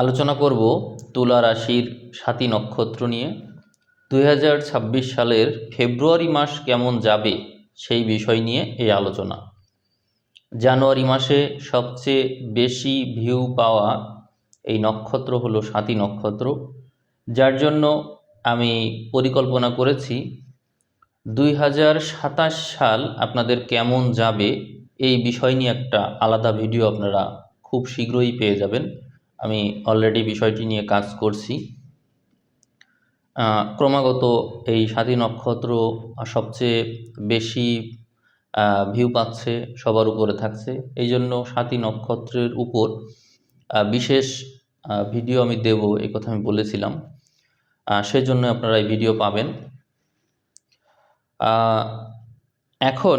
আলোচনা করব তুলা রাশির সাতী নক্ষত্র নিয়ে। 2026 সালের ফেব্রুয়ারি মাস কেমন যাবে সেই বিষয় নিয়ে এই আলোচনা। জানুয়ারি মাসে সবচেয়ে বেশি ভিউ পাওয়া এই নক্ষত্র হলো সাতী নক্ষত্র, যার জন্য আমি পরিকল্পনা করেছি 2027 সাল আপনাদের কেমন যাবে এই বিষয় নিয়ে একটা আলাদা ভিডিও আপনারা খুব শীঘ্রই পেয়ে যাবেন। আমি অলরেডি বিষয়টি নিয়ে কাজ করছি। ক্রমাগত এই সাতী নক্ষত্র সবচেয়ে বেশি ভিউ পাচ্ছে, সবার উপরে থাকছে। এই জন্য সাতী নক্ষত্রের উপর বিশেষ ভিডিও আমি দেব, এই কথা আমি বলেছিলাম। সেজন্য আপনারা এই ভিডিও পাবেন। এখন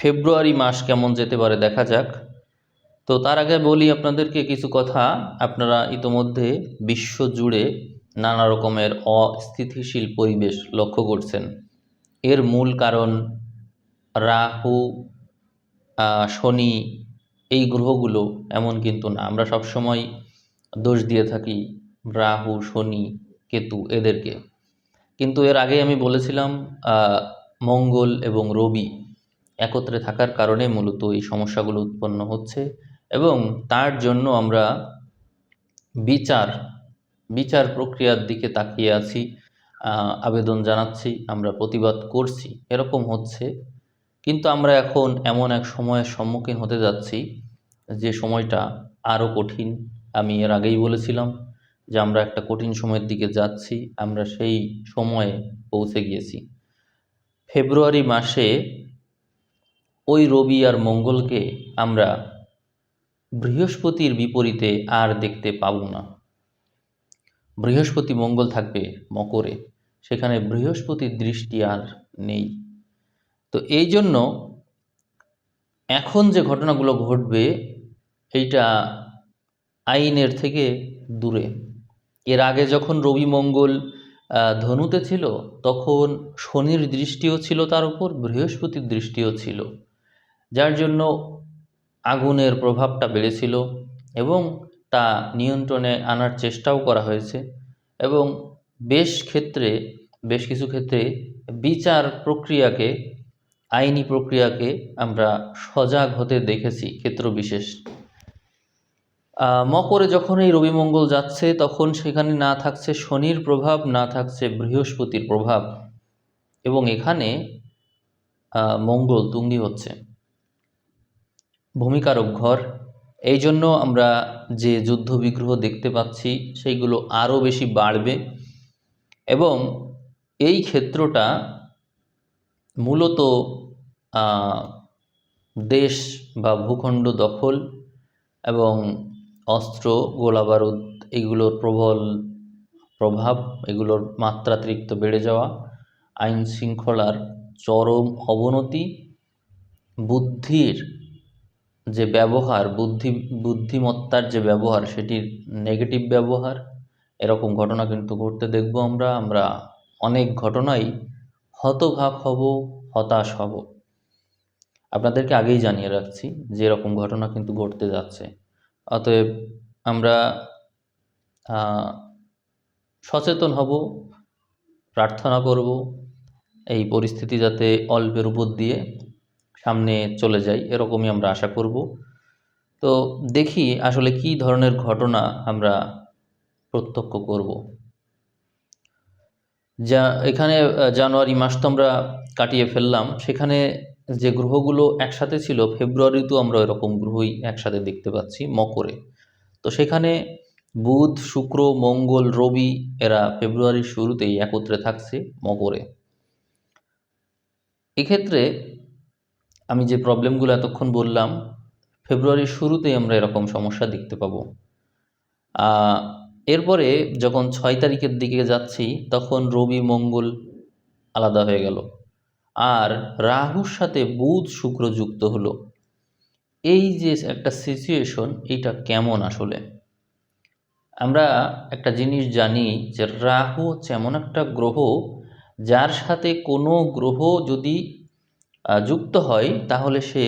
ফেব্রুয়ারি মাস কেমন যেতে পারে দেখা যাক। তো তার আগে বলি আপনাদেরকে কিছু কথা। আপনারা ইতোমধ্যে বিশ্ব জুড়ে নানা রকমের অস্থিতিশীল পরিবেশ লক্ষ্য করছেন। এর মূল কারণ রাহু, শনি, এই গ্রহগুলো এমন কিন্তু না। আমরা সবসময় দোষ দিয়ে থাকি রাহু, শনি, কেতু এদেরকে, কিন্তু এর আগে আমি বলেছিলাম মঙ্গল এবং রবি একত্রে থাকার কারণে মূলত এই সমস্যাগুলো উৎপন্ন হচ্ছে, এবং তার জন্য আমরা বিচার প্রক্রিয়ার দিকে তাকিয়ে আছি, আবেদন জানাচ্ছি, আমরা প্রতিবাদ করছি, এরকম হচ্ছে। কিন্তু আমরা এখন এমন এক সময়ের সম্মুখীন হতে যাচ্ছি যে সময়টা আরও কঠিন। আমি এর আগেই বলেছিলাম যে আমরা একটা কঠিন সময়ের দিকে যাচ্ছি, আমরা সেই সময়ে পৌঁছে গিয়েছি। ফেব্রুয়ারি মাসে ওই রবি আর মঙ্গলকে আমরা বৃহস্পতির বিপরীতে আর দেখতে পাব না। বৃহস্পতি মঙ্গল থাকবে মকরে, সেখানে বৃহস্পতির দৃষ্টি আর নেই। তো এই জন্য এখন যে ঘটনাগুলো ঘটবে এইটা আইনের থেকে দূরে। এর আগে যখন রবি মঙ্গল ধনুতে ছিল তখন শনির দৃষ্টিও ছিল তার উপর, বৃহস্পতির দৃষ্টিও ছিল, যার জন্য আগুনের প্রভাবটা বেড়েছিল এবং তা নিয়ন্ত্রণে আনার চেষ্টাও করা হয়েছে। এবং বেশ কিছু ক্ষেত্রে বিচার প্রক্রিয়াকে, আইনি প্রক্রিয়াকে আমরা সজাগ হতে দেখেছি ক্ষেত্র বিশেষ। মকরে যখন এই রবি মঙ্গল যাচ্ছে তখন সেখানে না থাকছে শনির প্রভাব, না থাকছে বৃহস্পতির প্রভাব, এবং এখানে মঙ্গল তুঙ্গি হচ্ছে, ভূমিকারক ঘর। এই জন্য আমরা যে যুদ্ধ বিগ্রহ দেখতে পাচ্ছি সেইগুলো আরও বেশি বাড়বে, এবং এই ক্ষেত্রটা মূলত দেশ বা ভূখণ্ড দখল এবং অস্ত্র, গোলাবারুদ, এগুলোর প্রবল প্রভাব, এগুলোর মাত্রাতিরিক্ত বেড়ে যাওয়া, আইন শৃঙ্খলার চরম অবনতি, বুদ্ধির যে ব্যবহার, বুদ্ধিমত্তার যে ব্যবহার সেটির নেগেটিভ ব্যবহার, এরকম ঘটনা কিন্তু ঘটতে দেখব আমরা অনেক ঘটনাই হতবাক হব, হতাশ হব। আপনাদেরকে আগেই জানিয়ে রাখছি যে এরকম ঘটনা কিন্তু ঘটতে যাচ্ছে। অতএব আমরা সচেতন হব, প্রার্থনা করব এই পরিস্থিতি যাতে অল্পের উপর দিয়ে সামনে চলে যায়, এরকমই আমরা আশা করব। তো দেখি আসলে কি ধরনের ঘটনা আমরা প্রত্যক্ষ করব। এখানে জানুয়ারি মাস তো আমরা কাটিয়ে ফেললাম, সেখানে যে গ্রহগুলো একসাথে ছিল ফেব্রুয়ারিতেও আমরা এরকম গ্রহই একসাথে দেখতে পাচ্ছি মকরে। তো সেখানে বুধ, শুক্র, মঙ্গল, রবি এরা ফেব্রুয়ারির শুরুতেই একত্রে থাকছে মকরে। এক্ষেত্রে আমি যে প্রবলেমগুলো এতক্ষণ বললাম, ফেব্রুয়ারির শুরুতেই আমরা এরকম সমস্যা দেখতে পাবো। এরপরে যখন 6 তারিখের দিকে যাচ্ছি তখন রবি মঙ্গল আলাদা হয়ে গেল, আর রাহুর সাথে বুধ শুক্র যুক্ত হলো। এই যে একটা সিচুয়েশন, এইটা কেমন আসলে? আমরা একটা জিনিস জানি যে রাহু হচ্ছে এমন একটা গ্রহ যার সাথে কোনো গ্রহ যদি যুক্ত হয় তাহলে সে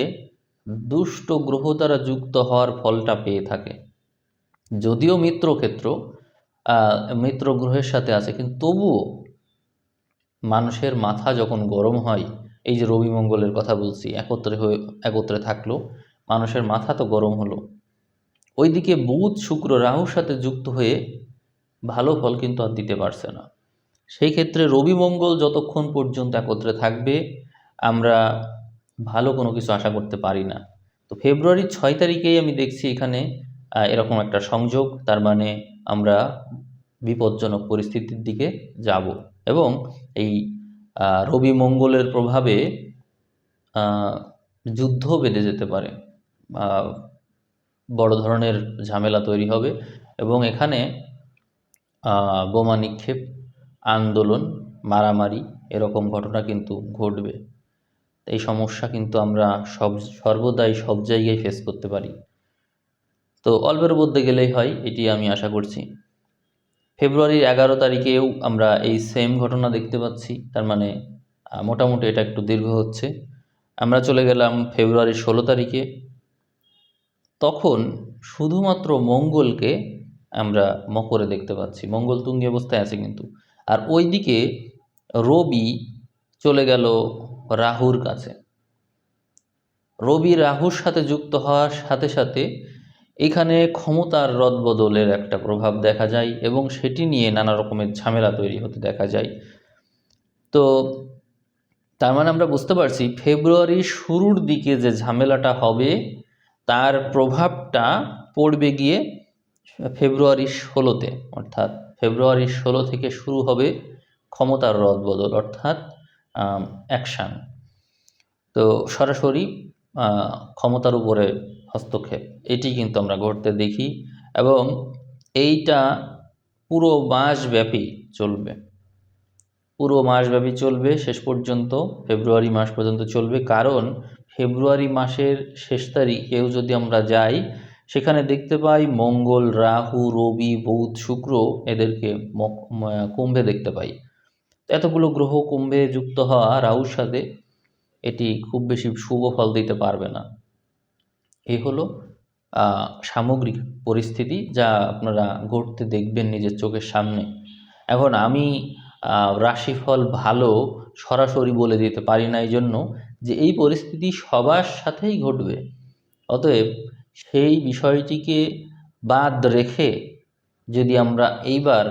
দুষ্ট গ্রহ দ্বারা যুক্ত হওয়ার ফলটা পেয়ে থাকে। যদিও মিত্র ক্ষেত্র মিত্র গ্রহের সাথে আছে, কিন্তু তবুও মানুষের মাথা যখন গরম হয়, এই যে রবি মঙ্গলের কথা বলছি, একত্রে থাকলো, মানুষের মাথা তো গরম হলো। ওইদিকে বুধ শুক্র রাহুর সাথে যুক্ত হয়ে ভালো ফল কিন্তু আর দিতে পারছে না। সেই ক্ষেত্রে রবি মঙ্গল যতক্ষণ পর্যন্ত একত্রে থাকবে, আমরা ভালো কোনো কিছু আশা করতে পারি না। তো ফেব্রুয়ারির 6 তারিখেই আমি দেখছি এখানে এরকম একটা সংযোগ, তার মানে আমরা বিপজ্জনক পরিস্থিতির দিকে যাব। এবং এই রবি মঙ্গলের প্রভাবে যুদ্ধ বেঁধে যেতে পারে, বড় ধরনের ঝামেলা তৈরি হবে, এবং এখানে বোমা নিক্ষেপ, আন্দোলন, মারামারি এরকম ঘটনা কিন্তু ঘটবে। এই সমস্যা কিন্তু আমরা সর্বদাই সব জায়গায় ফেস করতে পারি। তো অল্পের মধ্যে গেলেই হয়, এটি আমি আশা করছি। ফেব্রুয়ারির 11 তারিখেও আমরা এই সেম ঘটনা দেখতে পাচ্ছি, তার মানে মোটামুটি এটা একটু দীর্ঘ হচ্ছে। আমরা চলে গেলাম ফেব্রুয়ারির 16 তারিখে। তখন শুধুমাত্র মঙ্গলকে আমরা মকরে দেখতে পাচ্ছি, মঙ্গল তুঙ্গি অবস্থায় আছে কিন্তু। আর ওইদিকে রবি চলে গেল রাহুর কাছে। রবি রাহুর সাথে যুক্ত হওয়ার সাথে সাথে এখানে ক্ষমতার রদবদলের একটা প্রভাব দেখা যায়, এবং সেটি নিয়ে নানা রকমের ঝামেলা তৈরি হতে দেখা যায়। তো তার মানে আমরা বুঝতে পারছি ফেব্রুয়ারির শুরুর দিকে যে ঝামেলাটা হবে, তার প্রভাবটা পড়বে গিয়ে ফেব্রুয়ারির 16-তে, অর্থাৎ ফেব্রুয়ারির 16 থেকে শুরু হবে ক্ষমতার রদবদল, অর্থাৎ অ্যাকশান। তো সরাসরি ক্ষমতার উপরে হস্তক্ষেপ, এটি কিন্তু আমরা ঘটতে দেখি, এবং এইটা পুরো মাসব্যাপী চলবে, পুরো মাসব্যাপী চলবে, শেষ পর্যন্ত ফেব্রুয়ারি মাস পর্যন্ত চলবে। কারণ ফেব্রুয়ারি মাসের শেষ তারিখেও যদি আমরা যাই, সেখানে দেখতে পাই মঙ্গল, রাহু, রবি, বুধ, শুক্র এদেরকে কুম্ভে দেখতে পাই। এতগুলো গ্রহ কুম্ভে যুক্ত হওয়া রাহুর সাথে, এটি খুব বেশি শুভ ফল দিতে পারবে না। এই হলো সামগ্রিক পরিস্থিতি, যা আপনারা ঘটতে দেখবেন নিজের চোখের সামনে। এখন আমি রাশিফল ভালো সরাসরি বলে দিতে পারি না, এই জন্য যে এই পরিস্থিতি সবার সাথেই ঘটবে। অতএব সেই বিষয়টিকে বাদ রেখে যদি আমরা এইবার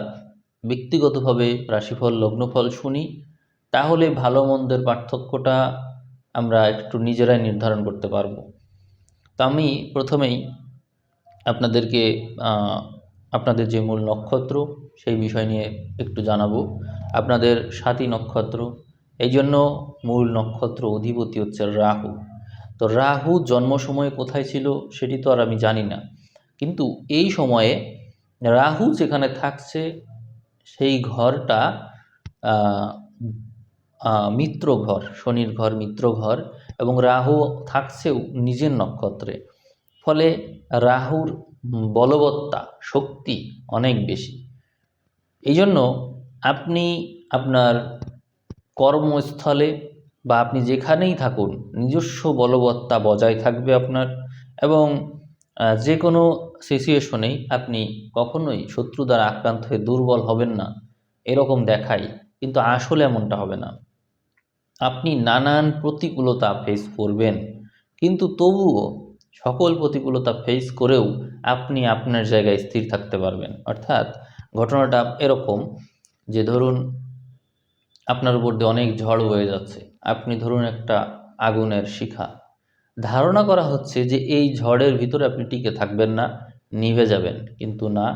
ব্যক্তিগতভাবে রাশিফল লগ্নফল শুনি, তাহলে ভালো মন্দের পার্থক্যটা আমরা একটু নিজেরাই নির্ধারণ করতে পারবো। তো আমি প্রথমেই আপনাদেরকে আপনাদের যে মূল নক্ষত্র, সেই বিষয় নিয়ে একটু জানাবো। আপনাদের স্বাতী নক্ষত্র, এই জন্য মূল নক্ষত্র অধিপতি হচ্ছে রাহু। তো রাহু জন্ম সময়ে কোথায় ছিল সেটি তো আর আমি জানি না, কিন্তু এই সময়ে রাহু যেখানে থাকছে সেই ঘরটা মিত্র ঘর, শনির ঘর, মিত্র ঘর, এবং রাহু থাকছেও নিজের নক্ষত্রে। ফলে রাহুর বলবত্তা, শক্তি অনেক বেশি। এই জন্য আপনি আপনার কর্মস্থলে বা আপনি যেখানেই থাকুন, নিজস্ব বলবত্তা বজায় থাকবে আপনার, এবং যে কোনো সিচুয়েশনেই আপনি কখনোই শত্রু দ্বারা আক্রান্ত হয়ে দুর্বল হবেন না, এরকম দেখায়, কিন্তু আসলে এমনটা হবে না। আপনি নানান প্রতিকূলতা ফেস করবেন, কিন্তু তবুও সকল প্রতিকূলতা ফেস করেও আপনি আপনার জায়গায় স্থির থাকতে পারবেন। অর্থাৎ ঘটনাটা এরকম যে, ধরুন আপনার উপর দিয়ে অনেক ঝড় বয়ে যাচ্ছে, আপনি ধরুন একটা আগুনের শিখা, ধারণা করা হচ্ছে যে এই ঝড়ের ভিতরে আপনি টিকে থাকবেন না, নিভে যাবেন, কিন্তু না,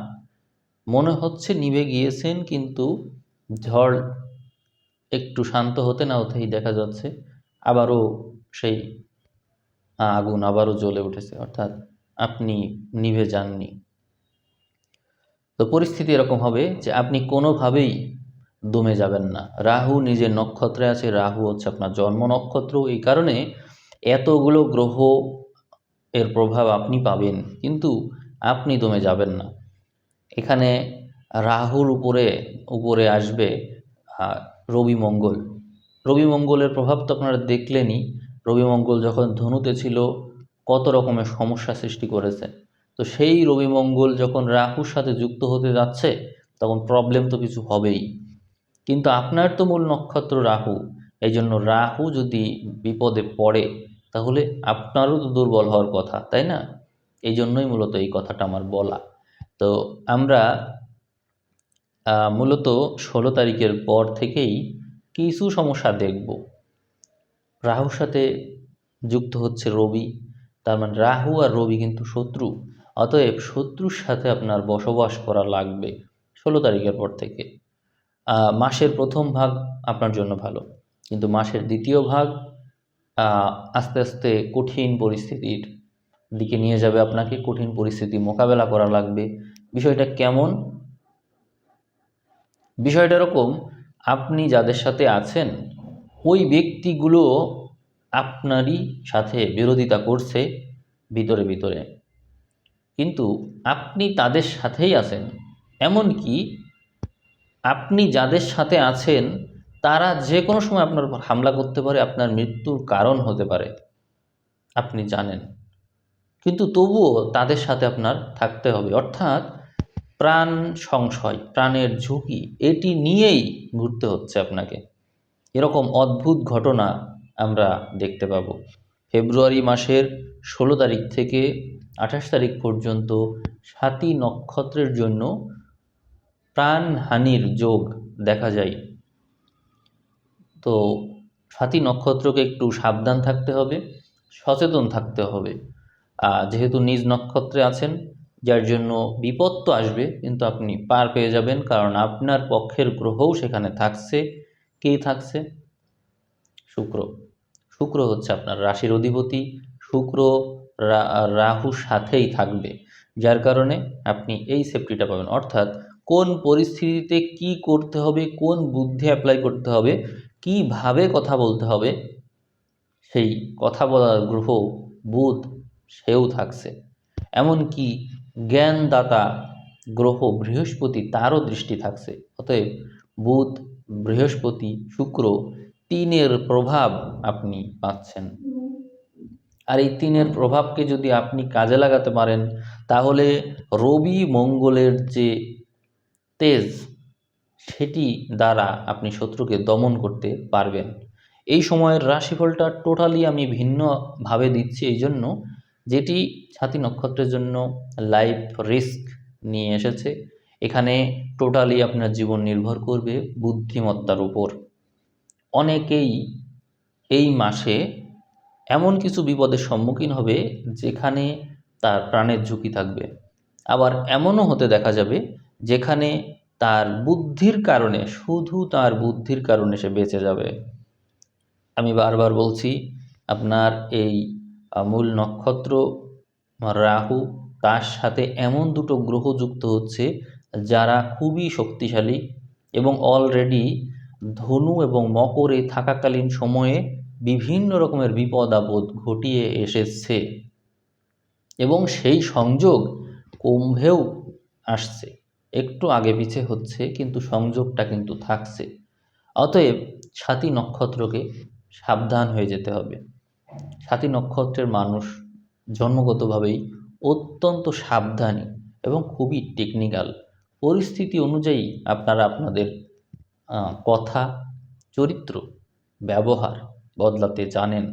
মনে হচ্ছে নিভে গিয়েছেন, কিন্তু ঝড় একটু শান্ত হতে না হতেই দেখা যাচ্ছে আবারও সেই আগুন আবারও জ্বলে উঠেছে, অর্থাৎ আপনি নিভে যাননি। তো পরিস্থিতি এরকম হবে যে আপনি কোনোভাবেই দমে যাবেন না। রাহু নিজের নক্ষত্রে আছে, রাহু হচ্ছে আপনার জন্ম নক্ষত্র, এই কারণে এতগুলো গ্রহ এর প্রভাব আপনি পাবেন, কিন্তু আপনি দমে যাবেন না। এখানে রাহুর উপরে আসবে রবি মঙ্গল। রবি মঙ্গলের প্রভাব তো আপনারা দেখলেনই, রবি মঙ্গল যখন ধনুতে ছিল কত রকমের সমস্যা সৃষ্টি করেছে। তো সেই রবি মঙ্গল যখন রাহুর সাথে যুক্ত হতে যাচ্ছে তখন প্রবলেম তো কিছু হবেই। কিন্তু আপনার তো মূল নক্ষত্র রাহু, এই জন্য রাহু যদি বিপদে পড়ে তাহলে আপনারও তো দুর্বল হওয়ার কথা, তাই না? এই জন্যই মূলত এই কথাটা আমার বলা। তো আমরা মূলত 16 তারিখের পর থেকেই কিছু সমস্যা দেখব। রাহুর সাথে যুক্ত হচ্ছে রবি, তার মানে রাহু আর রবি কিন্তু শত্রু। অতএব শত্রুর সাথে আপনার বসবাস করা লাগবে 16 তারিখের পর থেকে। মাসের প্রথম ভাগ আপনার জন্য ভালো, কিন্তু মাসের দ্বিতীয় ভাগ আস্তে আস্তে কঠিন পরিস্থিতির দিকে নিয়ে যাবে আপনাকে। কঠিন পরিস্থিতি মোকাবেলা করা লাগবে। বিষয়টা কেমন? বিষয়টা এরকম, আপনি যাদের সাথে আছেন ওই ব্যক্তিগুলো আপনারই সাথে বিরোধিতা করছে ভিতরে ভিতরে, কিন্তু আপনি তাদের সাথেই আছেন। এমনকি আপনি যাদের সাথে আছেন তারা যে কোনো সময় আপনার উপর হামলা করতে পারে, আপনার মৃত্যুর কারণ হতে পারে, আপনি জানেন। কিন্তু তবুও তাদের সাথে আপনার থাকতে হবে। অর্থাৎ প্রাণ সংশয়, প্রাণের ঝুঁকি, এটি নিয়েই ঘুরতে হচ্ছে আপনাকে। এরকম অদ্ভুত ঘটনা আমরা দেখতে পাব। ফেব্রুয়ারি মাসের 16 তারিখ থেকে 28 তারিখ পর্যন্ত সাতী নক্ষত্রের জন্য প্রাণহানির যোগ দেখা যায়। তো সাতী নক্ষত্রকে একটু সাবধান থাকতে হবে, সচেতন থাকতে হবে। যেহেতু নিজ নক্ষত্রে আছেন, যার জন্য বিপদ তো আসবে, কিন্তু আপনি পার পেয়ে যাবেন, কারণ আপনার পক্ষের গ্রহও সেখানে থাকছে। কে থাকছে? শুক্র। শুক্র হচ্ছে আপনার রাশির অধিপতি। শুক্র রাহুর সাথেই থাকবে, যার কারণে আপনি এই সেফটিটা পাবেন। অর্থাৎ কোন পরিস্থিতিতে কি করতে হবে, কোন বুদ্ধি অ্যাপ্লাই করতে হবে, কিভাবে কথা বলতে হবে, সেই কথা বলার গ্রহ বুধ সেও থাকছে। এমনকি জ্ঞানদাতা গ্রহ বৃহস্পতি, তারও দৃষ্টি থাকছে। অতএব বুধ, বৃহস্পতি, শুক্র, তিনের প্রভাব আপনি পাচ্ছেন। আর এই তিনের প্রভাবকে যদি আপনি কাজে লাগাতে পারেন তাহলে রবি মঙ্গলের যে তেজ, সেটি দ্বারা আপনি শত্রুকে দমন করতে পারবেন। এই সময়ের রাশিফলটা টোটালি আমি ভিন্নভাবে দিচ্ছি, এই জন্য যেটি সাথী নক্ষত্রের জন্য লাইফ রিস্ক নিয়ে এসেছে। এখানে টোটালি আপনার জীবন নির্ভর করবে বুদ্ধিমত্তার উপর। অনেকেই এই মাসে এমন কিছু বিপদের সম্মুখীন হবে যেখানে তার প্রাণের ঝুঁকি থাকবে। আবার এমনও হতে দেখা যাবে যেখানে তার বুদ্ধির কারণে, শুধু তার বুদ্ধির কারণে সে বেঁচে যাবে। আমি বারবার বলছি, আপনার এই মূল নক্ষত্র রাহু, তার সাথে এমন দুটো গ্রহ যুক্ত হচ্ছে যারা খুবই শক্তিশালী এবং অলরেডি ধনু এবং মকরে থাকাকালীন সময়ে বিভিন্ন রকমের বিপদ আপদ ঘটিয়ে এসেছে, এবং সেই সংযোগ কুম্ভেও আসছে। একটু আগে পিছে হচ্ছে, কিন্তু সংযোগটা কিন্তু থাকছে। অতএব সাতী নক্ষত্রকে সাবধান হয়ে যেতে হবে। সাতী নক্ষত্রের মানুষ জন্মগতভাবেই অত্যন্ত সাবধানী এবং খুবই টেকনিক্যাল। পরিস্থিতি অনুযায়ী আপনারা আপনাদের কথা, চরিত্র, ব্যবহার বদলাতে জানেন।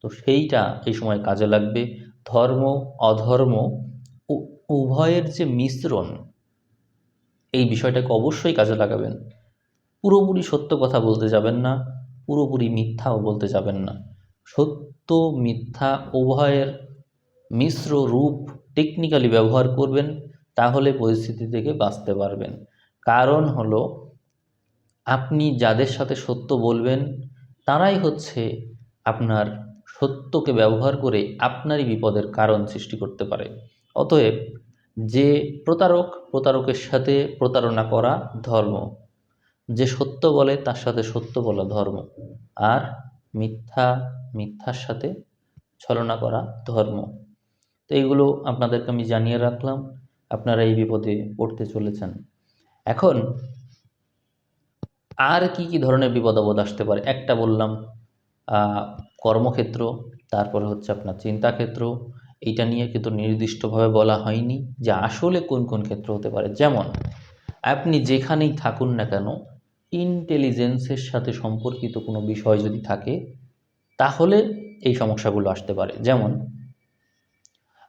তো সেইটা এই সময় কাজে লাগবে। ধর্ম অধর্ম উভয়ের যে মিশ্রণ, এই বিষয়টাকে অবশ্যই কাজে লাগাবেন। পুরোপুরি সত্য কথা বলতে যাবেন না, পুরোপুরি মিথ্যাও বলতে যাবেন না। সত্য মিথ্যা উভয়ের মিশ্র রূপ টেকনিক্যালি ব্যবহার করবেন, তাহলে পরিস্থিতি থেকে বাঁচতে পারবেন। কারণ হলো, আপনি যাদের সাথে সত্য বলবেন তারাই হচ্ছে আপনার সত্যকে ব্যবহার করে আপনারই বিপদের কারণ সৃষ্টি করতে পারে। অতএব যে প্রতারকের সাথে প্রতারণা করা ধর্ম, যে সত্য বলে তার সাথে সত্য বলা ধর্ম, আর মিথ্যার সাথে ছলনা করা ধর্ম। তো এইগুলো আপনাদেরকে আমি জানিয়ে রাখলাম, আপনারা এই বিপদে পড়তে চলেছেন। এখন আর কি কি ধরনের বিপদ আপদ আসতে পারে? একটা বললাম কর্মক্ষেত্র, তারপরে হচ্ছে আপনার চিন্তাক্ষেত্র, এইটা নিয়ে কিন্তু নির্দিষ্টভাবে বলা হয়নি যে আসলে কোন কোন ক্ষেত্র হতে পারে। যেমন আপনি যেখানেই থাকুন না কেন, ইন্টেলিজেন্সের সাথে সম্পর্কিত কোনো বিষয় যদি থাকে তাহলে এই সমস্যাগুলো আসতে পারে। যেমন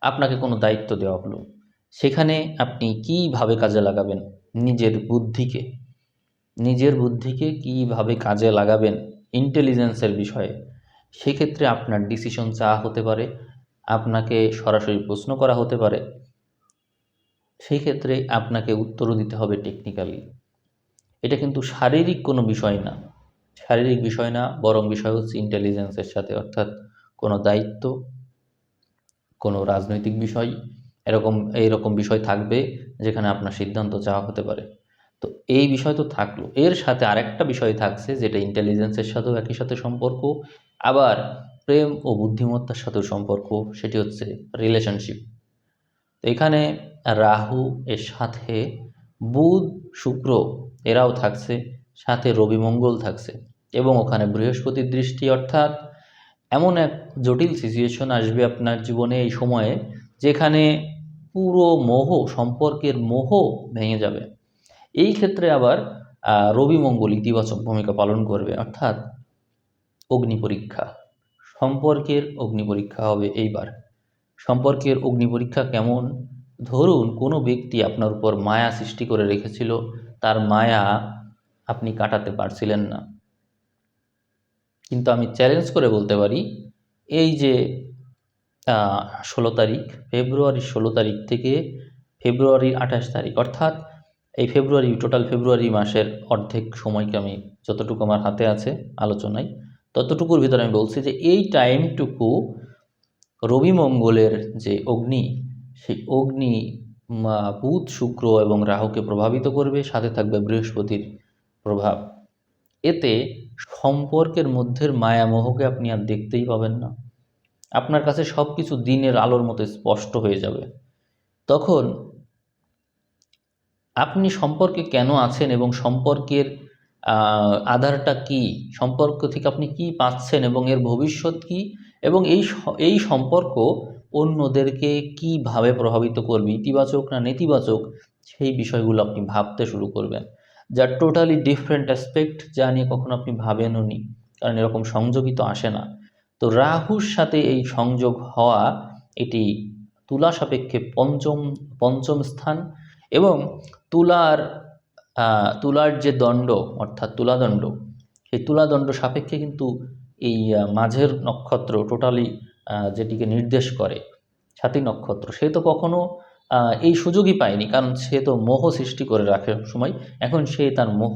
আপনাকে কোনো দায়িত্ব দেওয়া হলো, সেখানে আপনি কীভাবে কাজে লাগাবেন নিজের বুদ্ধিকে, নিজের বুদ্ধিকে কীভাবে কাজে লাগাবেন ইন্টেলিজেন্সের বিষয়ে, সেক্ষেত্রে আপনার ডিসিশন চাওয়া হতে পারে, আপনাকে সরাসরি প্রশ্ন করা হতে পারে, সেই ক্ষেত্রে আপনাকে উত্তরও দিতে হবে টেকনিক্যালি। এটা কিন্তু শারীরিক কোনো বিষয় না, শারীরিক বিষয় না, বরং বিষয় হচ্ছে ইন্টেলিজেন্সের সাথে, অর্থাৎ কোনো দায়িত্ব, কোনো রাজনৈতিক বিষয়, এইরকম বিষয় থাকবে যেখানে আপনার সিদ্ধান্ত চাওয়া হতে পারে। তো এই বিষয় তো থাকলো, এর সাথে আরেকটা বিষয় থাকছে যেটা ইন্টেলিজেন্সের সাথেও একই সাথে সম্পর্ক, আবার প্রেম ও বুদ্ধিমত্তার সাথেও সম্পর্ক, সেটি হচ্ছে রিলেশনশিপ। তো এখানে রাহু এর সাথে বুধ শুক্র এরাও থাকছে, সাথে রবি মঙ্গল থাকছে, এবং ওখানে বৃহস্পতির দৃষ্টি, অর্থাৎ এমন এক জটিল সিচুয়েশন আসবে আপনার জীবনে এই সময়ে যেখানে পুরো মোহ, সম্পর্কের মোহ ভেঙে যাবে। এই ক্ষেত্রে আবার রবি মঙ্গল ইতিবাচক ভূমিকা পালন করবে, অর্থাৎ অগ্নি পরীক্ষা, সম্পর্কের অগ্নি পরীক্ষা হবে এইবার। সম্পর্কের অগ্নি পরীক্ষা কেমন? ধরুন কোনো ব্যক্তি আপনার উপর মায়া সৃষ্টি করে রেখেছিল, তার মায়া আপনি কাটাতে পারছিলেন না, কিন্তু আমি চ্যালেঞ্জ করে বলতে পারি এই যে 16 তারিখ, ফেব্রুয়ারির 16 তারিখ থেকে ফেব্রুয়ারির 28 তারিখ, অর্থাৎ এই টোটাল ফেব্রুয়ারি মাসের অর্ধেক সময়কে আমি যতটুকু আমার হাতে আছে আলোচনায়, ততটুকুর ভিতরে আমি বলছি যে এই টাইমটুকু রবি মঙ্গলের যে অগ্নি, সেই অগ্নি বুধ শুক্র এবং রাহুকে প্রভাবিত করবে, সাথে থাকবে বৃহস্পতির প্রভাব। এতে সম্পর্কের মধ্যের মায়ামোহকে আপনি আর দেখতেই পাবেন না, আপনার কাছে সব কিছু দিনের আলোর মতো স্পষ্ট হয়ে যাবে। তখন আপনি সম্পর্কে কেন আছেন এবং সম্পর্কের আধারটা কি, সম্পর্ক থেকে আপনি কি পাচ্ছেন এবং এর ভবিষ্যৎ কি, এবং এই সম্পর্ক অন্যদেরকে কিভাবে প্রভাবিত করবে, ইতিবাচক না নেতিবাচক, সেই বিষয়গুলো আপনি ভাবতে শুরু করবেন, যা টোটালি ডিফারেন্ট অ্যাসপেক্ট, যা নিয়ে কখনো আপনি ভাবেনওনি, কারণ এরকম সংযোগই তো আসে না। তো রাহুর সাথে এই সংযোগ হওয়া, এটি তুলা সাপেক্ষে পঞ্চম স্থান, এবং তুলার তুলার যে দণ্ড, অর্থাৎ তুলাদণ্ড, সেই তুলাদণ্ড সাপেক্ষে কিন্তু এই মাঝের নক্ষত্র টোটালি যেটিকে নির্দেশ করে, সাথী নক্ষত্র, সে তো কখনো এই সুযোগই পায়নি, কারণ সে তো মোহ সৃষ্টি করে রাখে সময়, এখন সে তার মোহ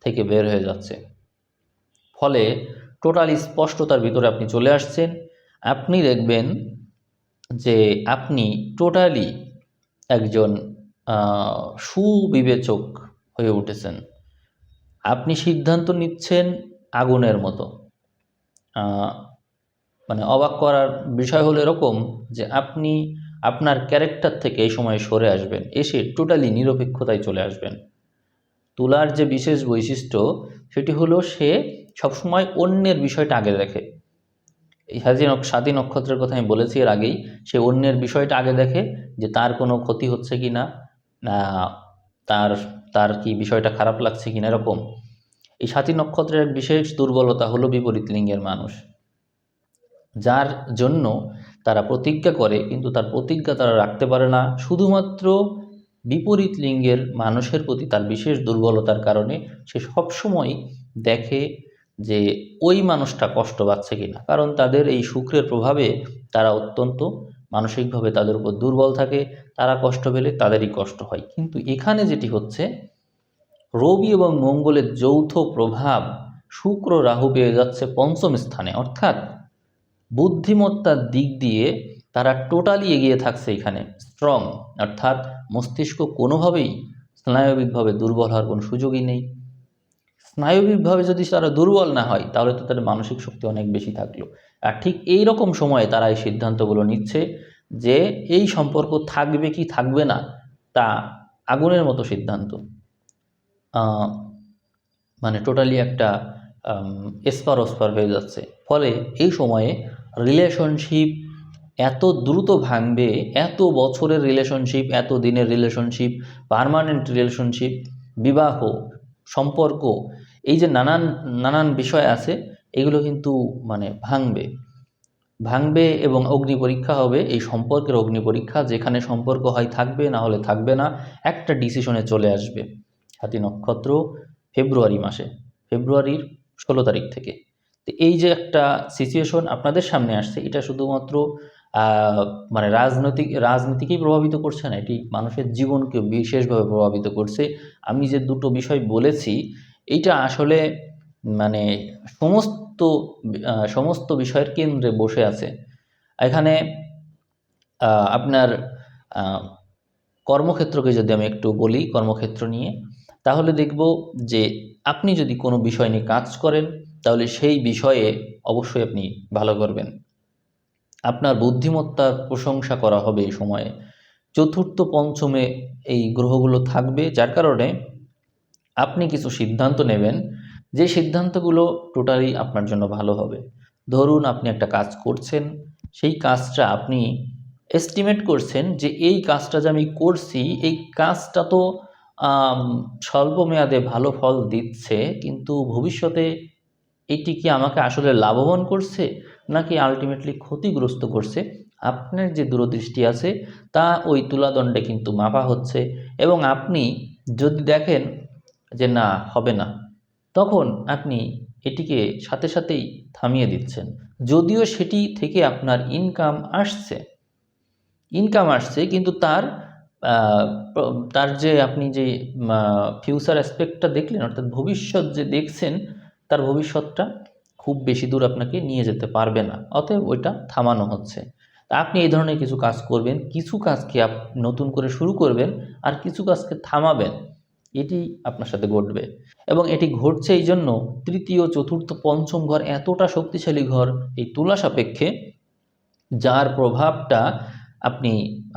থেকে বের হয়ে যাচ্ছে, ফলে টোটালি স্পষ্টতার ভিতরে আপনি চলে আসছেন। আপনি দেখবেন যে আপনি টোটালি একজন সুবিবেচক হয়ে উঠেছেন, আপনি সিদ্ধান্ত নিচ্ছেন আগুনের মতো। মানে অবাক করার বিষয় হলো এরকম যে আপনি আপনার ক্যারেক্টার থেকে এই সময় সরে আসবেন, এসে টোটালি নিরপেক্ষতায় চলে আসবেন। তুলার যে বিশেষ বৈশিষ্ট্য সেটি হলো সে সবসময় অন্যের বিষয়টা আগে দেখে। এই স্বাধীন নক্ষত্রের কথা আমি বলেছি এর আগেই, সে অন্যের বিষয়টা আগে দেখে, যে তার কোনো ক্ষতি হচ্ছে কি না, তার তার কি বিষয়টা খারাপ লাগছে কিনা, এরকম। এই স্বাতী নক্ষত্রের বিশেষ দুর্বলতা হলো বিপরীত লিঙ্গের মানুষ, যার জন্য তারা প্রতিজ্ঞা করে কিন্তু তার প্রতিজ্ঞা তারা রাখতে পারে না, শুধুমাত্র বিপরীত লিঙ্গের মানুষের প্রতি তার বিশেষ দুর্বলতার কারণে সে সবসময় দেখে যে ওই মানুষটা কষ্ট পাচ্ছে কিনা, কারণ তাদের এই শুক্রের প্রভাবে তারা অত্যন্ত মানসিকভাবে তাদের উপর দুর্বল থাকে, তারা কষ্ট পেলে তাদেরই কষ্ট হয়। কিন্তু এখানে যেটি হচ্ছে, রবি এবং মঙ্গলের যৌথ প্রভাব, শুক্র রাহু পেয়ে যাচ্ছে পঞ্চম স্থানে, অর্থাৎ বুদ্ধিমত্তার দিক দিয়ে তারা টোটালি এগিয়ে থাকছে এখানে, স্ট্রং, অর্থাৎ মস্তিষ্ক কোনোভাবেই স্নায়বিকভাবে দুর্বল হওয়ার কোনো সুযোগই নেই। স্নায়বিকভাবে যদি তারা দুর্বল না হয় তাহলে তো তাদের মানসিক শক্তি অনেক বেশি থাকলো। আর ঠিক এই রকম সময়ে তারা এই সিদ্ধান্তগুলো নিচ্ছে যে এই সম্পর্ক থাকবে কি থাকবে না, তা আগুনের মতো সিদ্ধান্ত, মানে টোটালি একটা এসপার ওসপার হয়ে যাচ্ছে। ফলে এই সময়ে রিলেশনশিপ এত দ্রুত ভাঙবে, এত বছরের রিলেশনশিপ, এত দিনের রিলেশনশিপ, পার্মানেন্ট রিলেশনশিপ, বিবাহ, সম্পর্ক, এই যে নানান নানান বিষয় আছে, এগুলো কিন্তু মানে ভাঙবে ভাঙবে এবং অগ্নি পরীক্ষা হবে, এই সম্পর্কের অগ্নি পরীক্ষা, যেখানে সম্পর্ক হয় থাকবে, না হলে থাকবে না, একটা ডিসিশনে চলে আসবে। হাতি নক্ষত্র ফেব্রুয়ারি মাসে, ফেব্রুয়ারির 16 তারিখ থেকে। তো এই যে একটা সিচুয়েশন আপনাদের সামনে আসছে, এটা শুধুমাত্র মানে রাজনীতিকেই প্রভাবিত করছে না, এটি মানুষের জীবনকে বিশেষভাবে প্রভাবিত করছে। আমি যে দুটো বিষয় বলেছি, এইটা আসলে মানে সমস্ত সমস্ত বিষয়ের কেন্দ্রে বসে আছে। এখানে আপনার আহ, কর্মক্ষেত্রকে যদি আমি একটু বলি, কর্মক্ষেত্র নিয়ে, তাহলে দেখব যে আপনি যদি কোনো বিষয় নিয়ে কাজ করেন, তাহলে সেই বিষয়ে অবশ্যই আপনি ভালো করবেন। আপনার বুদ্ধিমত্তার প্রশংসা করা হবে এই সময়ে। চতুর্থ পঞ্চমে এই গ্রহগুলো থাকবে, যার কারণে আপনি কিছু সিদ্ধান্ত নেবেন, যে সিদ্ধান্তগুলো টোটালি আপনার জন্য ভালো হবে। ধরুন আপনি একটা কাজ করছেন, সেই কাজটা আপনি এস্টিমেট করছেন যে এই কাজটা যে আমি করছি, এই কাজটা তো আম, স্বল্প মেয়াদে ভালো ফল দিচ্ছে, কিন্তু ভবিষ্যতে এটি কি আমাকে আসলে লাভবান করছে নাকি আলটিমেটলি ক্ষতিগ্রস্ত করছে, আপনার যে দূরদৃষ্টি আছে তা ওই তুলাদণ্ডে কিন্তু মাপা হচ্ছে। এবং আপনি যদি দেখেন যে না, হবে না, তখন আপনি এটিকে সাথে সাথেই থামিয়ে দিচ্ছেন। যদিও সেটি থেকে আপনার ইনকাম আসছে, কিন্তু আহ, তার যে আপনি যে ফিউচার অ্যাসপেক্টটা দেখলেন, অর্থাৎ ভবিষ্যৎ যে দেখছেন, তার ভবিষ্যৎটা খুব বেশি দূর আপনাকে নিয়ে যেতে পারবে না, অতএব ওইটা থামানো হচ্ছে। তা আপনি এই ধরনের কিছু কাজ করবেন, কিছু কাজকে নতুন করে শুরু করবেন, আর কিছু কাজকে থামাবেন। এটি আপনার সাথে ঘটবে, এবং এটি ঘটছে এই জন্য তৃতীয়, চতুর্থ, পঞ্চম ঘর এতটা শক্তিশালী ঘর এই তুলা সাপেক্ষে, যার প্রভাবটা আপনি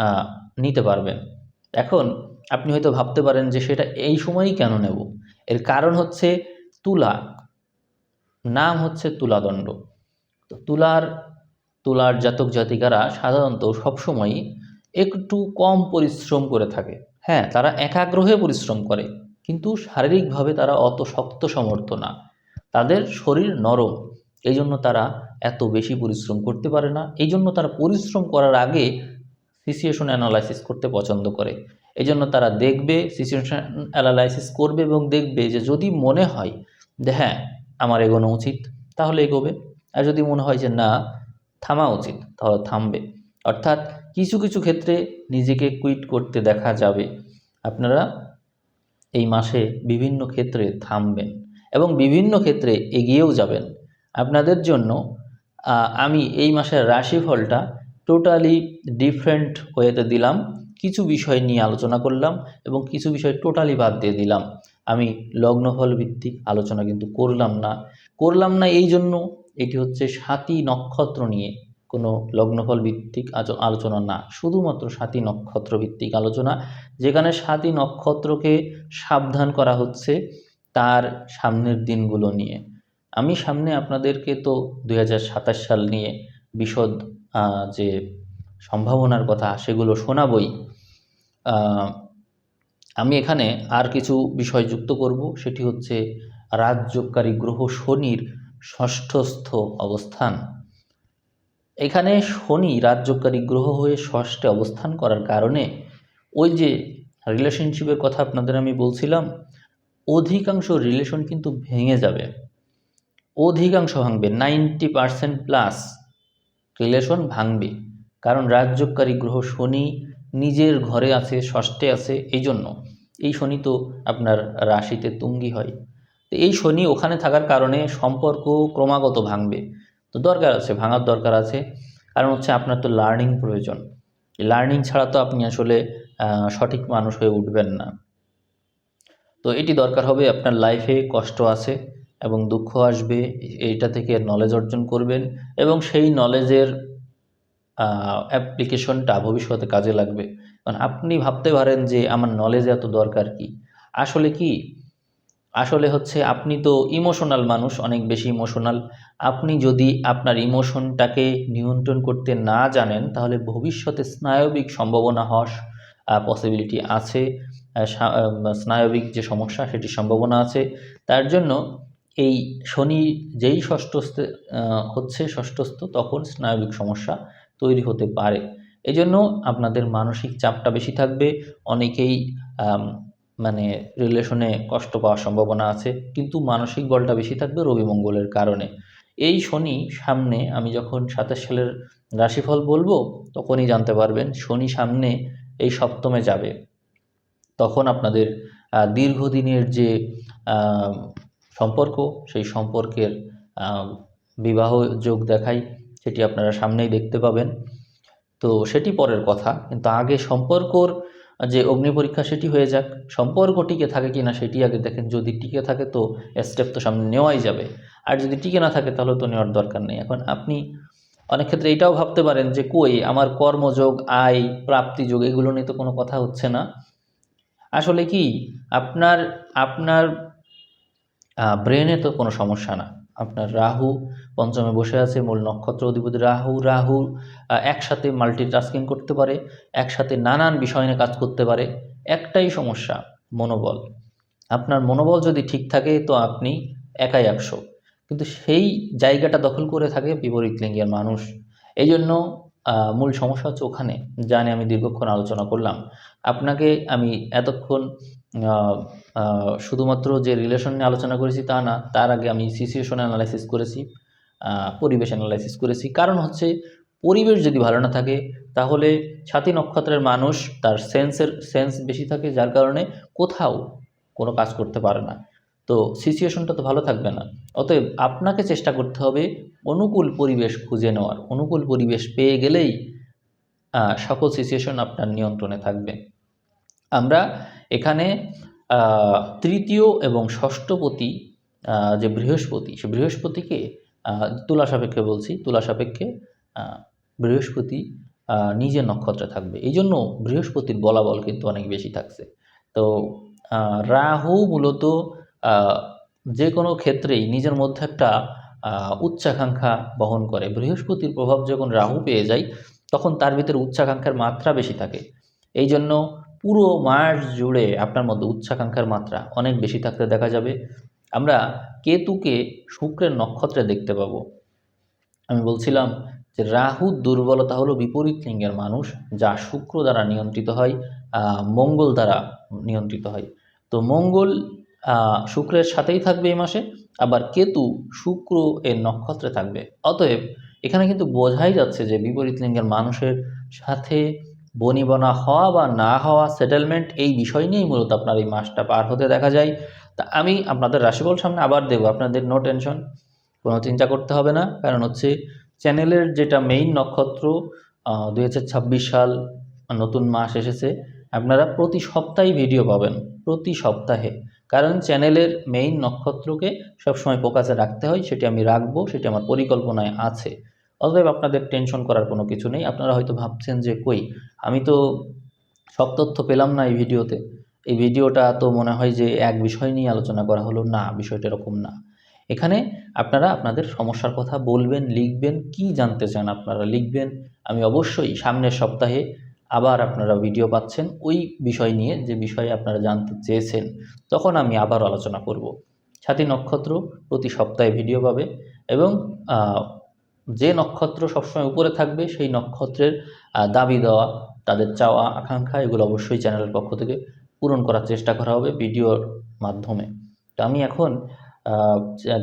আহ, নিতে পারবেন। এখন আপনি হয়তো ভাবতে পারেন যে সেটা এই সময়ই কেন নেব। এর কারণ হচ্ছে তুলা, নাম হচ্ছে তুলাদণ্ড। তো তুলার জাতক জাতিকারা সাধারণত সবসময়ই একটু কম পরিশ্রম করে থাকে। হ্যাঁ, তারা একাগ্র হয়ে পরিশ্রম করে, কিন্তু শারীরিকভাবে তারা অত শক্ত সমর্থ না, তাদের শরীর নরম, এই জন্য তারা এত বেশি পরিশ্রম করতে পারে না। এই জন্য তারা পরিশ্রম করার আগে সিচুয়েশন অ্যানালাইসিস করতে পছন্দ করে। এই জন্য তারা দেখবে, সিচুয়েশন অ্যানালাইসিস করবে এবং দেখবে যে যদি মনে হয় যে হ্যাঁ আমার এগোনো উচিত, তাহলে এগোবে। আর যদি মনে হয় যে না, থামা উচিত, তাহলে থামবে। অর্থাৎ কিছু কিছু ক্ষেত্রে নিজেকে কুইট করতে দেখা যাবে। আপনারা এই মাসে বিভিন্ন ক্ষেত্রে থামবেন এবং বিভিন্ন ক্ষেত্রে এগিয়েও যাবেন। আপনাদের জন্য আমি এই মাসের রাশিফলটা টোটালি ডিফারেন্ট ওয়েতে দিলাম। কিছু বিষয় নিয়ে আলোচনা করলাম এবং কিছু বিষয় টোটালি বাদ দিয়ে দিলাম। আমি লগ্নফল ভিত্তিক আলোচনা কিন্তু করলাম না এই জন্য, এটি হচ্ছে সাতই নক্ষত্র নিয়ে, কোনো লগ্নফল ভিত্তিক আলোচনা না, শুধুমাত্র সাতই নক্ষত্র ভিত্তিক আলোচনা, যেখানে সাতই নক্ষত্রকে সাবধান করা হচ্ছে তার সামনের দিনগুলো নিয়ে। আমি সামনে আপনাদেরকে তো 2027 সাল নিয়ে বিশদ যে সম্ভাবনার কথা সেগুলো শোনাবই। আহ, আমি এখানে আর কিছু বিষয় যুক্ত করব, সেটি হচ্ছে রাজযোগকারী গ্রহ শনির ষষ্ঠস্থ অবস্থান। এখানে শনি রাজযোগকারী গ্রহ হয়ে ষষ্ঠে অবস্থান করার কারণে ওই যে রিলেশনশিপের কথা আপনাদের আমি বলছিলাম, অধিকাংশ রিলেশন কিন্তু ভেঙে যাবে, অধিকাংশ ভাঙবে, 90% প্লাস রিলেশন ভাঙবে। কারণ রাজযোগকারী গ্রহ শনি নিজের ঘরে আছে, ষষ্ঠে আছে, এই জন্য। এই শনি তো আপনার রাশিতে তুঙ্গি হয়, তো এই শনি ওখানে থাকার কারণে সম্পর্ক ক্রমাগত ভাঙবে। তো দরকার আছে, ভাঙার দরকার আছে, কারণ হচ্ছে আপনার তো লার্নিং প্রয়োজন। লার্নিং ছাড়া তো আপনি আসলে সঠিক মানুষ হয়ে উঠবেন না। তো এটি দরকার হবে, আপনার লাইফে কষ্ট আছে এবং দুঃখ আসবে, এইটা থেকে নলেজ অর্জন করবেন এবং সেই নলেজের অ্যাপ্লিকেশনটা ভবিষ্যতে কাজে লাগবে। কারণ আপনি ভাবতে পারেন যে আমার নলেজ এত দরকার কি, আসলে কি আসলে হচ্ছে আপনি তো ইমোশনাল মানুষ, অনেক বেশি ইমোশনাল। আপনি যদি আপনার ইমোশনটাকে নিয়ন্ত্রণ করতে না জানেন, তাহলে ভবিষ্যতে স্নায়বিক সম্ভাবনা হওয়ার পসিবিলিটি আছে। স্নায়বিক যে সমস্যা সেটির সম্ভাবনা আছে। তার জন্য এই শনি যেই ষষ্ঠস্থে হচ্ছে ষষ্ঠস্থ, তখন স্নায়বিক সমস্যা তৈরি হতে পারে। এই জন্য আপনাদের মানসিক চাপটা বেশি থাকবে। অনেকেই আম, মানে রিলেশনে কষ্ট পাওয়ার সম্ভাবনা আছে, কিন্তু মানসিক বলটা বেশি থাকবে রবি মঙ্গলের কারণে। এই শনি সামনে, আমি যখন 27 সালের রাশিফল বলবো তখনই জানতে পারবেন শনি সামনে এই সপ্তমে যাবে। তখন আপনাদের দীর্ঘদিনের যে আহ, সম্পর্ক, সেই সম্পর্কের আহ, বিবাহ যোগ দেখায়, সেটি আপনারা সামনেই দেখতে পাবেন। তো সেটি পরের কথা, কিন্তু আগে সম্পর্কর যে অগ্নি পরীক্ষা সেটি হয়ে যাক। সম্পর্ক টিকে থাকে কিনা সেটি আগে দেখেন। যদি টিকে থাকে তো স্টেপ তো সামনে নেওয়াই যাবে, আর যদি টিকে না থাকে তাহলে তো নেওয়ার দরকার নেই। এখন আপনি অনেক ক্ষেত্রে এটাও ভাবতে পারেন যে কই আমার কর্মযোগ, আয়, প্রাপ্তিযোগ এগুলো নিয়ে তো কোনো কথা হচ্ছে না। আসলে কি, আপনার আপনার ব্রেনে তো কোনো সমস্যা না। আপনার রাহু পঞ্চমে বসে আছে, মূল নক্ষত্র অধিপতি রাহু। রাহু একসাথে মাল্টিটাস্কিং করতে পারে, একসাথে নানান বিষয় নিয়ে কাজ করতে পারে। একটাই সমস্যা, মনোবল। আপনার মনোবল যদি ঠিক থাকে তো আপনি একাই 100, কিন্তু সেই জায়গাটা দখল করে থাকে বিপরীত লিঙ্গের মানুষ। এই জন্য মূল সমস্যা হচ্ছে ওখানে, যা নিয়ে আমি দীর্ঘক্ষণ আলোচনা করলাম। আপনাকে আমি এতক্ষণ আহ, শুধুমাত্র যে রিলেশন নিয়ে আলোচনা করেছি তা না, তার আগে আমি সিচুয়েশন অ্যানালাইসিস করেছি, পরিবেশ অ্যানালাইসিস করেছি। কারণ হচ্ছে পরিবেশ যদি ভালো না থাকে, তাহলে সাথী নক্ষত্রের মানুষ তার সেন্স বেশি থাকে, যার কারণে কোথাও কোনো কাজ করতে পারে না। তো সিচুয়েশনটা তো ভালো থাকবে না। অতএব আপনাকে চেষ্টা করতে হবে অনুকূল পরিবেশ খুঁজে নেওয়ার। অনুকূল পরিবেশ পেয়ে গেলেই সকল সিচুয়েশন আপনার নিয়ন্ত্রণে থাকবে। আমরা এখানে তৃতীয় এবং ষষ্ঠপতি যে বৃহস্পতি, সে বৃহস্পতিকে তুলা সাপেক্ষে বলছি, তুলা সাপেক্ষে আহ, বৃহস্পতি নিজের নক্ষত্রে থাকবে। এই জন্য বৃহস্পতির বলাবল কিন্তু অনেক বেশি থাকছে। তো রাহু মূলত আহ, যে কোনো ক্ষেত্রেই নিজের মধ্যে একটা উচ্চাকাঙ্ক্ষা বহন করে। বৃহস্পতির প্রভাব যখন রাহু পেয়ে যায়, তখন তার ভিতরে উচ্চাকাঙ্ক্ষার মাত্রা বেশি থাকে। এই জন্য পুরো মাস জুড়ে আপনার মধ্যে উচ্চাকাঙ্ক্ষার মাত্রা অনেক বেশি থাকতে দেখা যাবে। আমরা কেতুকে শুক্রের নক্ষত্রে দেখতে পাবো। আমি বলছিলাম যে রাহুর দুর্বলতা হলো বিপরীত লিঙ্গের মানুষ, যা শুক্র দ্বারা নিয়ন্ত্রিত হয়, মঙ্গল দ্বারা নিয়ন্ত্রিত হয়। তো মঙ্গল শুক্রের সাথেই থাকবে এই মাসে, আবার কেতু শুক্র এর নক্ষত্রে থাকবে। অতএব এখানে কিন্তু বোঝাই যাচ্ছে যে বিপরীত লিঙ্গের মানুষের সাথে বনিবনা হওয়া বা না হওয়া, সেটেলমেন্ট, এই বিষয় নিয়েই মূলত আপনার এই মাসটা পার হতে দেখা যায়। তা আমি আপনাদের রাশিফল সামনে আবার দেবো, আপনাদের নো টেনশন, কোনো চিন্তা করতে হবে না। কারণ হচ্ছে চ্যানেলের যেটা মেইন নক্ষত্র, 2026 সাল নতুন মাস এসেছে, আপনারা প্রতি সপ্তাহে ভিডিও পাবেন, প্রতি সপ্তাহে। কারণ চ্যানেলের মেইন নক্ষত্রকে সবসময় ফোকাসে রাখতে হয়, সেটি আমি রাখবো, সেটি আমার পরিকল্পনায় আছে। অতএব আপনাদের টেনশন করার কোনো কিছু নেই। আপনারা হয়তো ভাবছেন যে কই, আমি তো সব তথ্য পেলাম না এই ভিডিওতে, এই ভিডিওটা তো মনে হয় যে এক বিষয় নিয়ে আলোচনা করা হলো। না, বিষয়টা এরকম না। এখানে আপনারা আপনাদের সমস্যার কথা বলবেন, লিখবেন, কি জানতে চান আপনারা লিখবেন। আমি অবশ্যই সামনের সপ্তাহে আবার আপনারা ভিডিও পাচ্ছেন ওই বিষয় নিয়ে, যে বিষয়ে আপনারা জানতে চেয়েছেন, তখন আমি আবার আলোচনা করব। সাথী নক্ষত্র প্রতি সপ্তাহে ভিডিও পাবে, এবং যে নক্ষত্র সবসময় উপরে থাকবে সেই নক্ষত্রের দাবি দেওয়া, তাদের চাওয়া আকাঙ্ক্ষা, এগুলো অবশ্যই চ্যানেলের পক্ষ থেকে পূরণ করার চেষ্টা করা হবে ভিডিওর মাধ্যমে। তো আমি এখন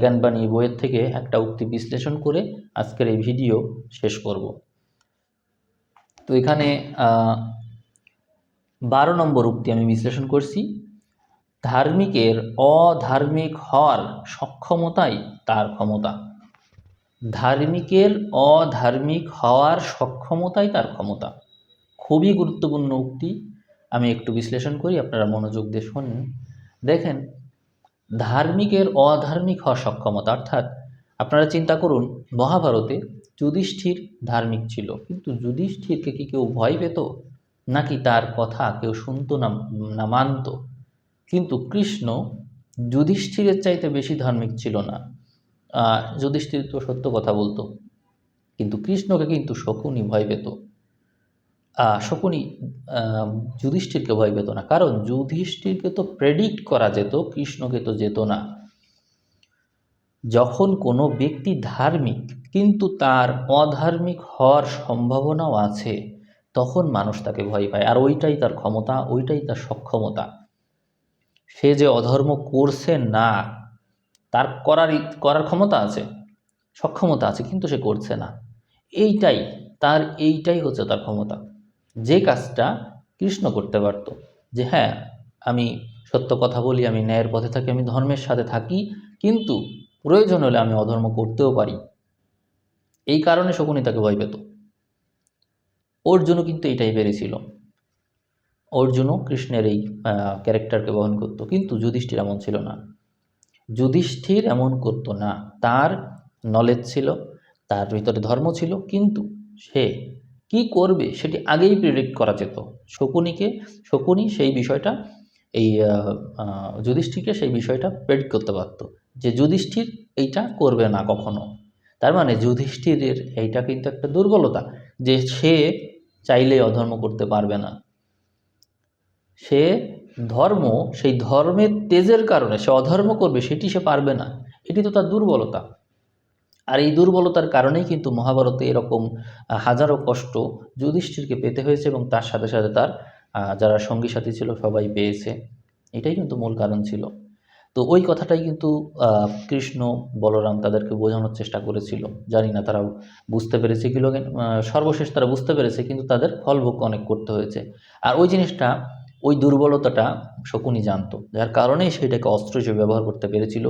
জ্ঞানবাণী বইয়ের থেকে একটা উক্তি বিশ্লেষণ করে আজকের এই ভিডিও শেষ করব। তো এখানে 12 নম্বর উক্তি আমি বিশ্লেষণ করছি। ধার্মিকের অধার্মিক হওয়ার সক্ষমতাই তার ক্ষমতা। ধার্মিকের অধার্মিক হওয়ার সক্ষমতাই তার ক্ষমতা। খুবই গুরুত্বপূর্ণ উক্তি। আমি একটু বিশ্লেষণ করি, আপনারা মনোযোগ দিয়ে শোনেন। দেখেন, ধার্মিকের অধার্মিক হওয়ার সক্ষমতা, অর্থাৎ আপনারা চিন্তা করুন, মহাভারতে যুধিষ্ঠির ধার্মিক ছিল, কিন্তু যুধিষ্ঠিরকে কি কেউ ভয় পেত, নাকি তার কথা কেউ শুনতো না, না মানত? কিন্তু কৃষ্ণ যুধিষ্ঠিরের চাইতে বেশি ধার্মিক ছিল না। যুধিষ্ঠির তো সত্য কথা বলতো, কিন্তু কৃষ্ণকে কিন্তু শকুনি ভয় পেত। শকুনি যুধিষ্ঠিরকে ভয় পেত না, কারণ যুধিষ্ঠিরকে তো প্রেডিক্ট করা যেত, কৃষ্ণকে তো যেত না। যখন কোনো ব্যক্তি ধার্মিক কিন্তু তার অধার্মিক হওয়ার সম্ভাবনাও আছে, তখন মানুষ তাকে ভয় পায়। আর ওইটাই তার ক্ষমতা, ওইটাই তার সক্ষমতা। সে যে অধর্ম করছে না, তার করার ক্ষমতা আছে, সক্ষমতা আছে, কিন্তু সে করছে না। এইটাই হচ্ছে তার ক্ষমতা। যে কাজটা কৃষ্ণ করতে পারত, যে হ্যাঁ আমি সত্য কথা বলি, আমি ন্যায়ের পথে থাকি, আমি ধর্মের সাথে থাকি, কিন্তু প্রয়োজন হলে আমি অধর্ম করতেও পারি। এই কারণে শকুনি তাকে ভয় পেত। অর্জুনও কিন্তু এটাই পেরেছিল। অর্জুনও কৃষ্ণের এই ক্যারেক্টারকে বহন করত, কিন্তু যুধিষ্ঠির এমন ছিল না। যুধিষ্ঠির এমন করতো না। তার নলেজ ছিল, তার ভিতরে ধর্ম ছিল, কিন্তু সে কি করবে সেটি আগেই প্রেডিক্ট করা যেত। শকুনি সেই বিষয়টা, এই যুধিষ্ঠিরকে সেই বিষয়টা প্রেডিক্ট করতে পারত, যে যুধিষ্ঠির এইটা করবে না কখনো। তার মানে যুধিষ্ঠিরের এইটা কিন্তু একটা দুর্বলতা, যে সে চাইলে অধর্ম করতে পারবে না। সে সেই ধর্মের তেজের কারণে সে অধর্ম করবে, সেটি সে পারবে না। এটি তো তার দুর্বলতা। আর এই দুর্বলতার কারণেই কিন্তু মহাভারতে এরকম হাজারো কষ্ট যুধিষ্ঠিরকে পেতে হয়েছে, এবং তার সাথে সাথে তার যারা সঙ্গী সাথী ছিল সবাই পেয়েছে। এটাই কিন্তু মূল কারণ ছিল। তো ওই কথাটাই কিন্তু কৃষ্ণ, বলরাম তাদেরকে বোঝানোর চেষ্টা করেছিল। জানি না তারা বুঝতে পেরেছে কি, সর্বশেষ তারা বুঝতে পেরেছে, কিন্তু তাদের ফলভোগ অনেক করতে হয়েছে। আর ওই জিনিসটা, ওই দুর্বলতাটা শকুনি জানতো, যার কারণেই সেটাকে অস্ত্র হিসেবে ব্যবহার করতে পেরেছিল।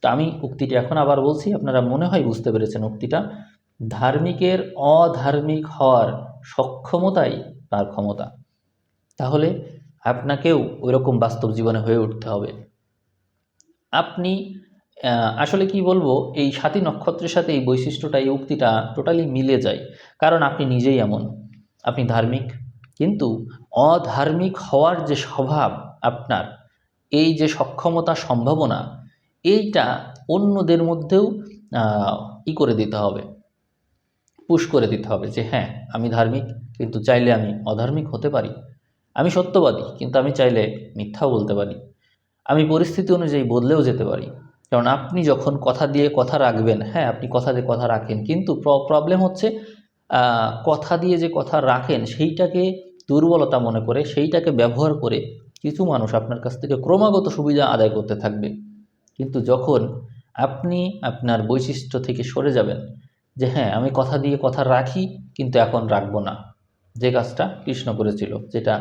তো আমি উক্তিটি এখন আবার বলছি, আপনারা মনে হয় বুঝতে পেরেছেন উক্তিটা। ধার্মিকের অধার্মিক হওয়ার সক্ষমতাই তার ক্ষমতা। তাহলে আপনাকেও ওইরকম বাস্তব জীবনে হয়ে উঠতে হবে। আপনি আসলে কি বলবো, এই সাতী নক্ষত্রের সাথে এই বৈশিষ্ট্যটা, এই উক্তিটা টোটালি মিলে যায়। কারণ আপনি নিজেই এমন, আপনি ধার্মিক, কিন্তু অধার্মিক হওয়ার যে স্বভাব আপনার, এই যে সক্ষমতা, সম্ভাবনা, এইটা অন্যদের মধ্যেও করে দিতে হবে, পুশ করে দিতে হবে, যে হ্যাঁ আমি ধার্মিক, কিন্তু চাইলে আমি অধার্মিক হতে পারি। আমি সত্যবাদী, কিন্তু আমি চাইলে মিথ্যাও বলতে পারি। আমি পরিস্থিতি অনুযায়ী বদলেও যেতে পারি। কারণ আপনি যখন কথা দিয়ে কথা রাখবেন, হ্যাঁ আপনি কথা দিয়ে কথা রাখেন, কিন্তু প্রবলেম হচ্ছে কথা দিয়ে যে কথা রাখেন সেইটাকে দুর্বলতা মনে করে, সেইটাকে ব্যবহার করে কিছু মানুষ আপনার কাছ থেকে ক্রমাগত সুবিধা আদায় করতে থাকবে। কিন্তু যখন আপনি আপনার বৈশিষ্ট্য থেকে সরে যাবেন, যে হ্যাঁ আমি কথা দিয়ে কথা রাখি, কিন্তু এখন রাখবো না, যে কাজটা কৃষ্ণ করেছিল, যেটা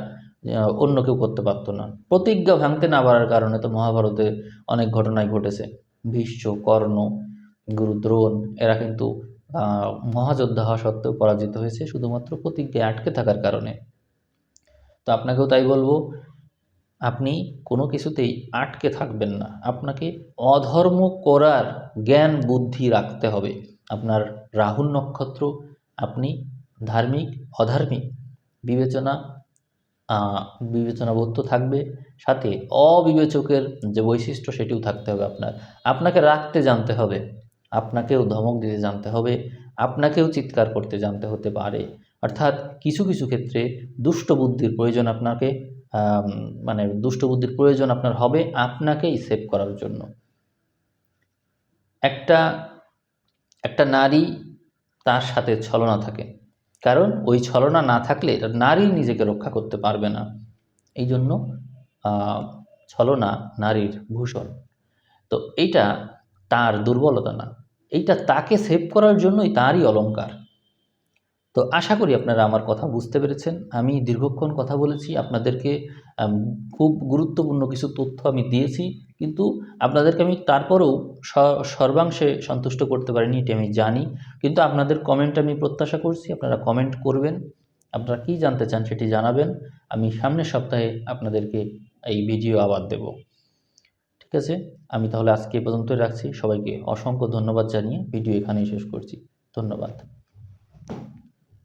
অন্য কেউ করতে পারতো না। প্রতিজ্ঞা ভাঙতে না পারার কারণে তো মহাভারতে অনেক ঘটনাই ঘটেছে। ভীষ্ম, কর্ণ, গুরু দ্রোণ, এরা কিন্তু মহাযোদ্ধা হওয়া সত্ত্বেও পরাজিত হয়েছে, শুধুমাত্র প্রতিজ্ঞায় আটকে থাকার কারণে। তো আপনাকেও তাই বলবো, আপনি কোনো কিছুতেই আটকে থাকবেন না। আপনাকে অধর্ম করার জ্ঞান বুদ্ধি রাখতে হবে। আপনার রাহু নক্ষত্র, আপনি ধার্মিক অধার্মিক বিবেচনাবোধ তো থাকবে, সাথে অবিবেচকের যে বৈশিষ্ট্য সেটিও থাকতে হবে। আপনাকে রাখতে জানতে হবে, আপনাকেও ধমক দিতে জানতে হবে, আপনাকেও চিৎকার করতে জানতে হতে পারে। অর্থাৎ কিছু কিছু ক্ষেত্রে দুষ্ট বুদ্ধির প্রয়োজন আপনাকে, দুষ্ট বুদ্ধির প্রয়োজন আপনার হবে আপনাকেই সেভ করার জন্য। একটা নারী, তার সাথে ছলনা থাকে, কারণ ওই ছলনা না থাকলে নারী নিজেকে রক্ষা করতে পারবে না। এই জন্য ছলনা নারীর ভূষণ। তো এইটা তার দুর্বলতা না, এইটা তাকে সেভ করার জন্যই তারই অলংকার। তো আশা করি আপনারা আমার কথা বুঝতে পেরেছেন। আমি দীর্ঘক্ষণ কথা বলেছি, আপনাদেরকে খুব গুরুত্বপূর্ণ কিছু তথ্য আমি দিয়েছি, কিন্তু আপনাদেরকে আমি তারপরেও সর্বাংশে সন্তুষ্ট করতে পারিনি, এটি আমি জানি। কিন্তু আপনাদের কমেন্ট আমি প্রত্যাশা করছি, আপনারা কমেন্ট করবেন, আপনারা কী জানতে চান সেটি জানাবেন। আমি সামনের সপ্তাহে আপনাদেরকে এই ভিডিও আবার দেব। ঠিক আছে, আমি তাহলে আজকে এ পর্যন্তই রাখছি। সবাইকে অসংখ্য ধন্যবাদ জানিয়ে ভিডিও এখানেই শেষ করছি। ধন্যবাদ।